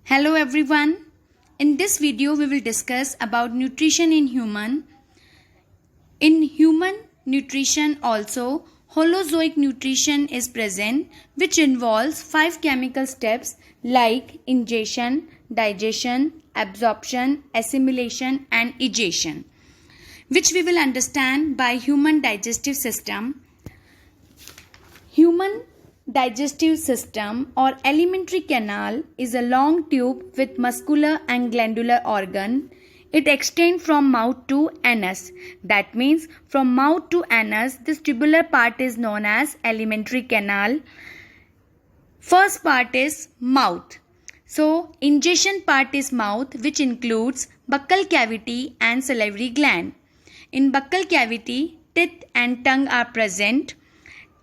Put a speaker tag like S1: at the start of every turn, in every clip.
S1: Hello everyone. In this video we will discuss about nutrition in human. In human nutrition also Holozoic nutrition is present, which involves 5 chemical steps like ingestion, digestion, absorption, assimilation and egestion, which we will understand by human digestive system. Human digestive system or alimentary canal is a long tube with muscular and glandular organ. It extends from mouth to anus. That means from mouth to anus, this tubular part is known as alimentary canal. First part is mouth. So, ingestion part is mouth, which includes buccal cavity and salivary gland. In buccal cavity, teeth and tongue are present.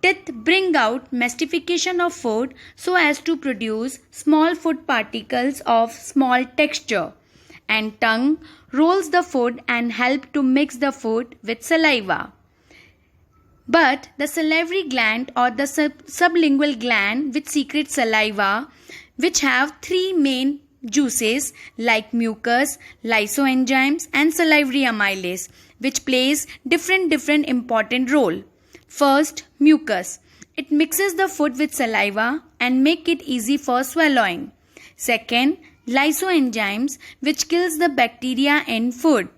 S1: Teeth bring out mastification of food so as to produce small food particles of small texture, and tongue rolls the food and help to mix the food with saliva. But the salivary gland or the sublingual gland, which secretes saliva, which have 3 main juices like mucus, lysoenzymes and salivary amylase, which plays different important role. First, mucus. It mixes the food with saliva and make it easy for swallowing. Second, lysoenzymes, which kills the bacteria in food.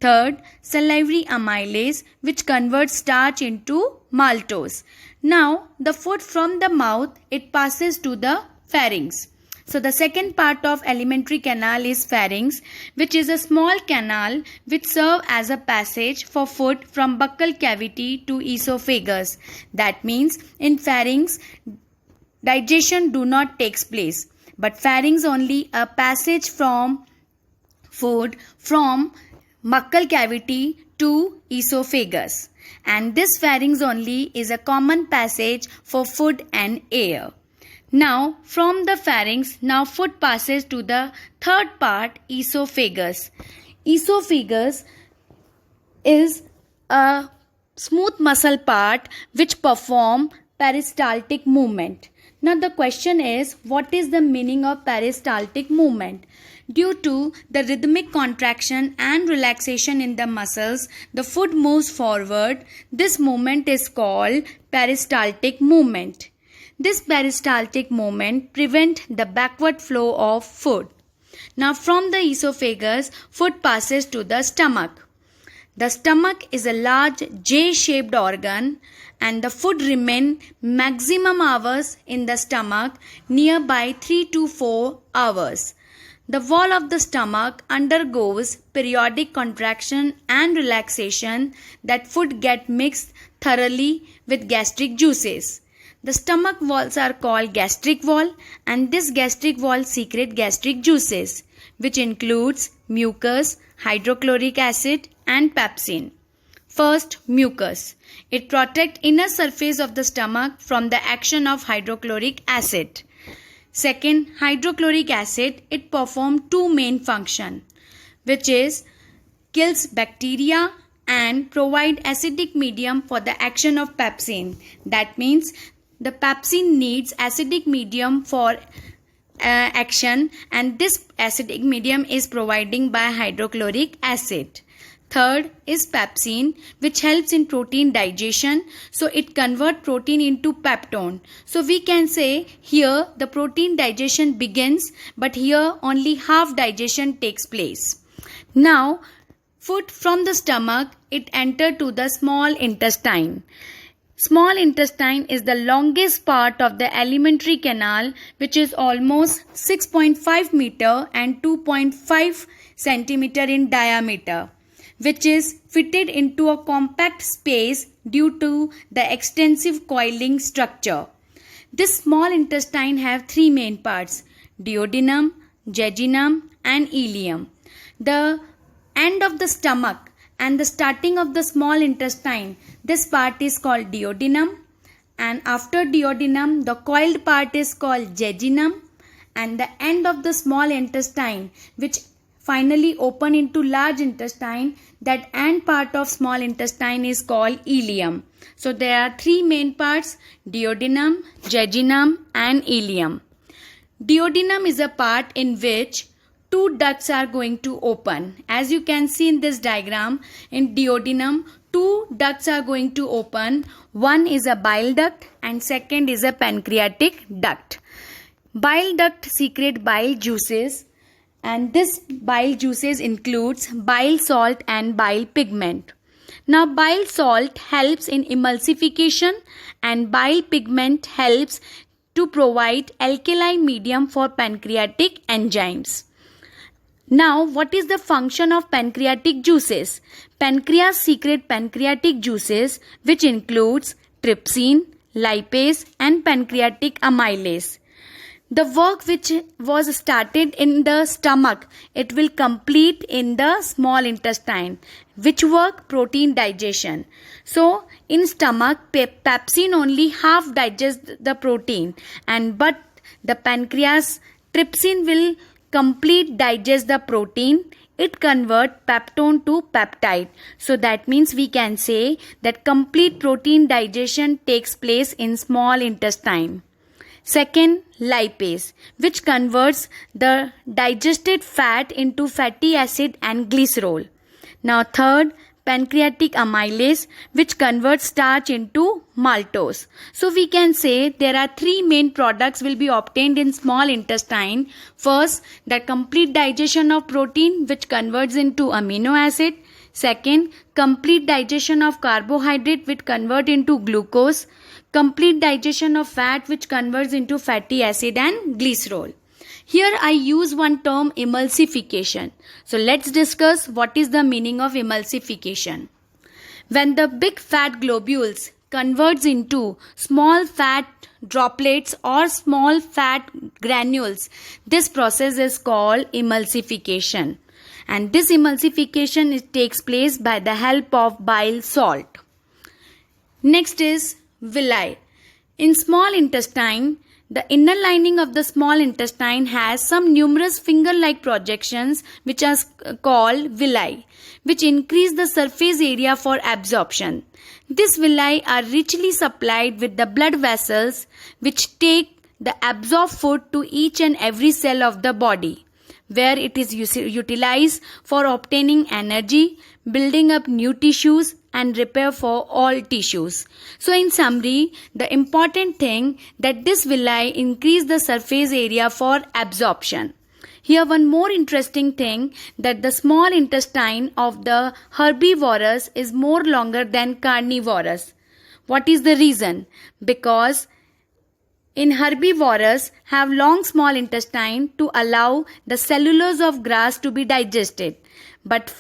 S1: Third, salivary amylase, which converts starch into maltose. Now, the food from the mouth, it passes to the pharynx. So, the second part of alimentary canal is pharynx, which is a small canal which serves as a passage for food from buccal cavity to esophagus. That means in pharynx, digestion do not takes place, but pharynx only a passage from food from buccal cavity to esophagus. And this pharynx only is a common passage for food and air. Now, from the pharynx, food passes to the third part, esophagus. Esophagus is a smooth muscle part which perform peristaltic movement. Now, the question is, what is the meaning of peristaltic movement? Due to the rhythmic contraction and relaxation in the muscles, the food moves forward. This movement is called peristaltic movement. This peristaltic movement prevents the backward flow of food. Now, from the esophagus, food passes to the stomach. The stomach is a large J-shaped organ and the food remains maximum hours in the stomach, nearby 3 to 4 hours. The wall of the stomach undergoes periodic contraction and relaxation that food gets mixed thoroughly with gastric juices. The stomach walls are called gastric wall, and this gastric wall secretes gastric juices, which includes mucus, hydrochloric acid and pepsin. First, mucus. It protects inner surface of the stomach from the action of hydrochloric acid. Second, hydrochloric acid. It performs 2 main functions, which is kills bacteria and provide acidic medium for the action of pepsin. That means the pepsin needs acidic medium for action, and this acidic medium is providing by hydrochloric acid. Third is pepsin, which helps in protein digestion. So it converts protein into peptone. So we can say here the protein digestion begins, but here only half digestion takes place. Now, food from the stomach, it enters to the small intestine. Small intestine is the longest part of the alimentary canal, which is almost 6.5 meter and 2.5 centimeter in diameter, which is fitted into a compact space due to the extensive coiling structure. This small intestine have 3 main parts: duodenum, jejunum and ileum. The end of the stomach and the starting of the small intestine, this part is called duodenum, and after duodenum the coiled part is called jejunum, and the end of the small intestine which finally open into large intestine, that end part of small intestine is called ileum. So there are 3 main parts: duodenum, jejunum and ileum. Duodenum is a part in which two ducts are going to open. As you can see in this diagram, in duodenum, two ducts are going to open. One is a bile duct and second is a pancreatic duct. Bile duct secrete bile juices, and this bile juices includes bile salt and bile pigment. Now bile salt helps in emulsification and bile pigment helps to provide alkaline medium for pancreatic enzymes. Now, what is the function of pancreatic juices? Pancreas secrete pancreatic juices, which includes trypsin, lipase and pancreatic amylase. The work which was started in the stomach, it will complete in the small intestine. Which work? Protein digestion. So, in stomach, pepsin only half digests the protein, but the pancreas, trypsin will complete digest the protein. It convert peptone to peptide. So that means we can say that complete protein digestion takes place in small intestine. Second, lipase, which converts the digested fat into fatty acid and glycerol. Now third, pancreatic amylase, which converts starch into maltose. So we can say there are three main products will be obtained in small intestine. First, the complete digestion of protein, which converts into amino acid. Second, complete digestion of carbohydrate, which convert into glucose. Complete digestion of fat, which converts into fatty acid and glycerol. Here I use one term, emulsification. So let's discuss what is the meaning of emulsification. When the big fat globules converts into small fat droplets or small fat granules, this process is called emulsification. And this emulsification takes place by the help of bile salt. Next is villi. In small intestine, the inner lining of the small intestine has some numerous finger-like projections which are called villi, which increase the surface area for absorption. These villi are richly supplied with the blood vessels which take the absorbed food to each and every cell of the body, where it is utilized for obtaining energy, building up new tissues and repair for all tissues. So in summary, the important thing that this villi increase the surface area for absorption. Here one more interesting thing, that the small intestine of the herbivorous is more longer than carnivorous. What is the reason? Because in herbivorous have long small intestine to allow the cellulose of grass to be digested. But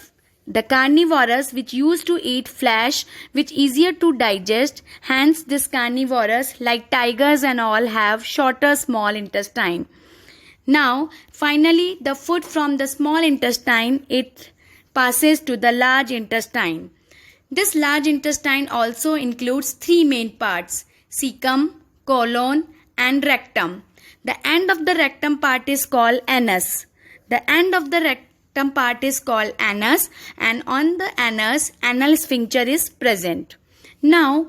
S1: the carnivorous which used to eat flesh which easier to digest, hence this carnivorous like tigers and all have shorter small intestine. Now finally the food from the small intestine, it passes to the large intestine. This large intestine also includes three main parts: cecum, colon and rectum. The end of the rectum part is called anus. The end of the rectum part is called anus, and on the anus, anal sphincter is present. Now,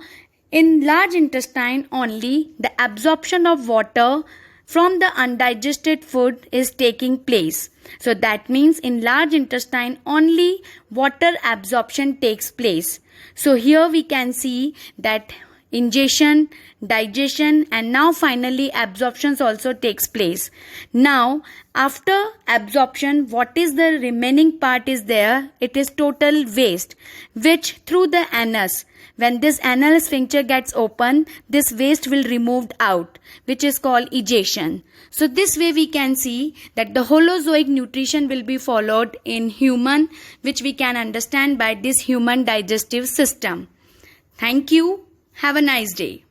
S1: in large intestine only, the absorption of water from the undigested food is taking place. So that means in large intestine only water absorption takes place. So here we can see that ingestion, digestion and now finally absorption also takes place. Now after absorption, what is the remaining part is there? It is total waste, which through the anus, when this anal sphincter gets open, this waste will removed out, which is called egestion. So this way we can see that the holozoic nutrition will be followed in human, which we can understand by this human digestive system. Thank you. Have a nice day.